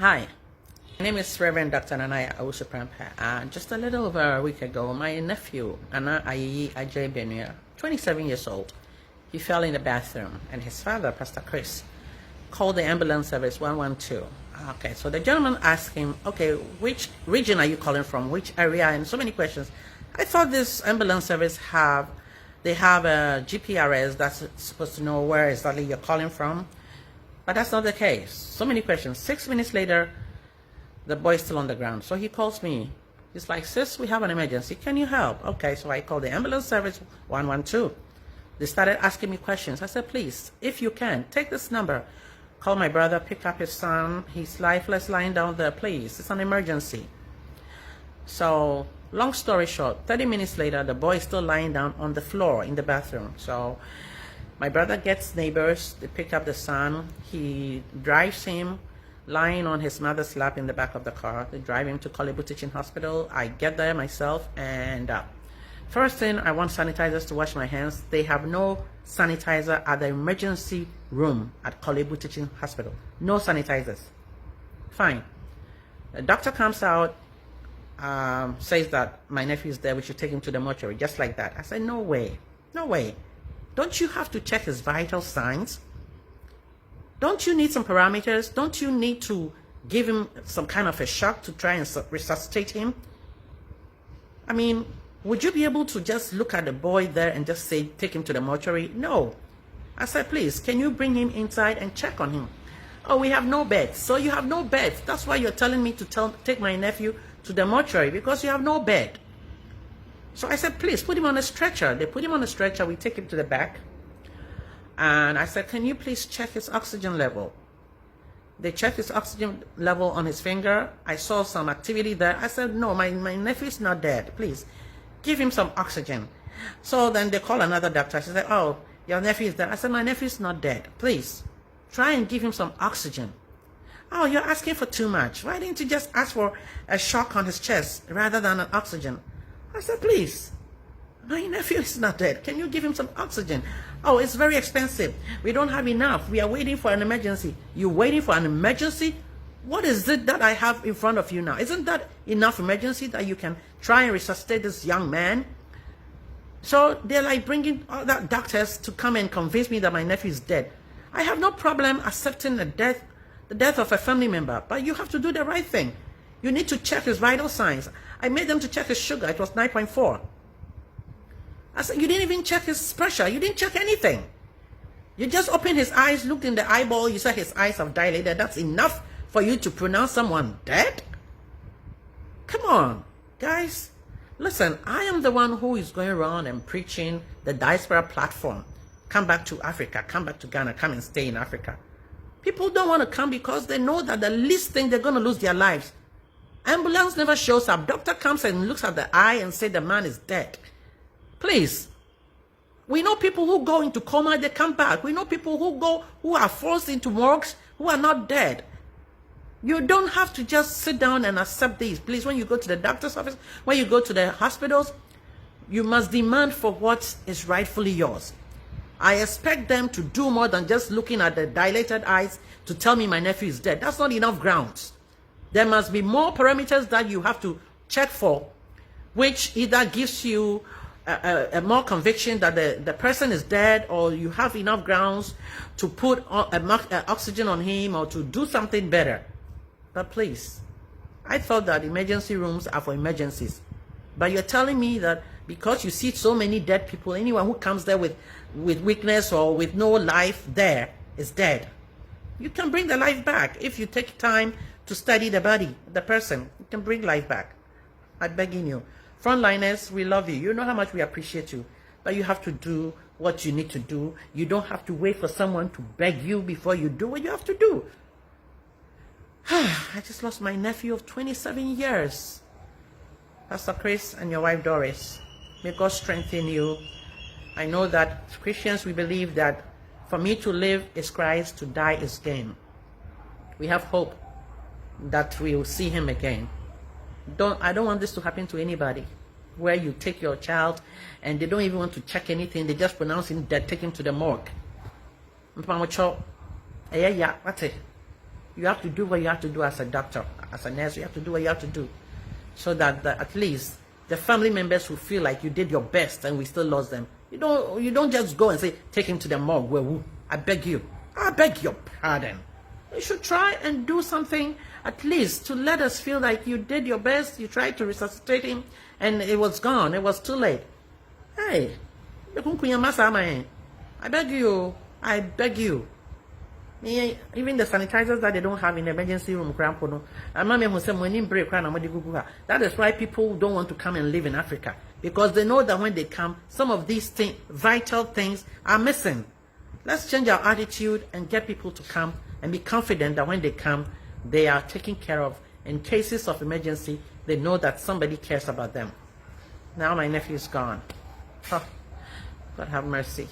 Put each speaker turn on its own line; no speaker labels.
Hi, my name is Reverend Dr. Nanaya Awusu-Prempeh. Just a little over a week ago, my nephew, Ana Ayi Ajay Benua, 27 years old, he fell in the bathroom, and his father, Pastor Chris, called the ambulance service 112. Okay, so the gentleman asked him, okay, which region are you calling from, which area, and so many questions. I thought this ambulance service have a GPRS that's supposed to know where exactly you're calling from. But that's not the case. So many questions. 6 minutes later, the boy is still on the ground. So he calls me. He's like, sis, we have an emergency. Can you help? Okay, so I called the ambulance service 112. They started asking me questions. I said, please, if you can, take this number. Call my brother, pick up his son. He's lifeless, lying down there. Please, it's an emergency. So, long story short, 30 minutes later, the boy is still lying down on the floor in the bathroom. So, my brother gets neighbors, they pick up the son, he drives him lying on his mother's lap in the back of the car. They drive him to Kolebu Teaching Hospital. I get there myself, and first thing, I want sanitizers to wash my hands. They have no sanitizer at the emergency room at Kolebu Teaching Hospital. No sanitizers. Fine. The doctor comes out, says that my nephew is there, we should take him to the mortuary, just like that. I said, no way, no way. Don't you have to check his vital signs? Don't you need some parameters? Don't you need to give him some kind of a shock to try and resuscitate him? I mean, would you be able to just look at the boy there and just say, take him to the mortuary? No. I said, please, can you bring him inside and check on him? Oh, we have no beds. So you have no beds. That's why you're telling me to take my nephew to the mortuary, because you have no bed. So I said, please, put him on a stretcher. They put him on a stretcher. We take him to the back. And I said, can you please check his oxygen level? They checked his oxygen level on his finger. I saw some activity there. I said, no, my nephew is not dead. Please, give him some oxygen. So then they call another doctor. She said, oh, your nephew is dead. I said, my nephew is not dead. Please, try and give him some oxygen. Oh, you're asking for too much. Why didn't you just ask for a shock on his chest rather than an oxygen? I said, please, my nephew is not dead. Can you give him some oxygen? Oh, it's very expensive. We don't have enough. We are waiting for an emergency. You're waiting for an emergency? What is it that I have in front of you now? Isn't that enough emergency that you can try and resuscitate this young man? So they're like bringing other doctors to come and convince me that my nephew is dead. I have no problem accepting the death of a family member, but you have to do the right thing. You need to check his vital signs. I made them to check his sugar. It was 9.4. I said, you didn't even check his pressure. You didn't check anything. You just opened his eyes, looked in the eyeball. You said his eyes have dilated. That's enough for you to pronounce someone dead? Come on, guys. Listen, I am the one who is going around and preaching the diaspora platform. Come back to Africa. Come back to Ghana. Come and stay in Africa. People don't want to come because they know that the least thing they're going to lose their lives. Ambulance never shows up. Doctor comes and looks at the eye and says the man is dead. Please. We know people who go into coma, they come back. We know people who are forced into morgues, who are not dead. You don't have to just sit down and accept these. Please, when you go to the doctor's office, when you go to the hospitals, you must demand for what is rightfully yours. I expect them to do more than just looking at the dilated eyes to tell me my nephew is dead. That's not enough grounds. There must be more parameters that you have to check for, which either gives you a more conviction that the person is dead, or you have enough grounds to put oxygen on him or to do something better. But please, I thought that emergency rooms are for emergencies. But you're telling me that because you see so many dead people, anyone who comes there with weakness or with no life there is dead. You can bring the life back if you take time to study the body, the person. You can bring life back. I'm begging you. Frontliners, we love you. You know how much we appreciate you. But you have to do what you need to do. You don't have to wait for someone to beg you before you do what you have to do. I just lost my nephew of 27 years. Pastor Chris and your wife Doris, may God strengthen you. I know that Christians, we believe that for me to live is Christ, to die is gain. We have hope that we will see him again. I don't want this to happen to anybody, where you take your child and they don't even want to check anything. They just pronounce him dead, take him to the morgue. You have to do what you have to do as a doctor, as a nurse. You have to do what you have to do, so that at least the family members will feel like you did your best and we still lost them. You don't just go and say, take him to the morgue. Well, I beg you. I beg your pardon. You should try and do something at least to let us feel like you did your best. You tried to resuscitate him and it was gone. It was too late. Hey, I beg you. I beg you. Even the sanitizers that they don't have in the emergency room, that is why people don't want to come and live in Africa, because they know that when they come, some of these things, vital things, are missing. Let's change our attitude and get people to come and be confident that when they come, they are taken care of. In cases of emergency, they know that somebody cares about them. Now my nephew is gone. Oh, God have mercy.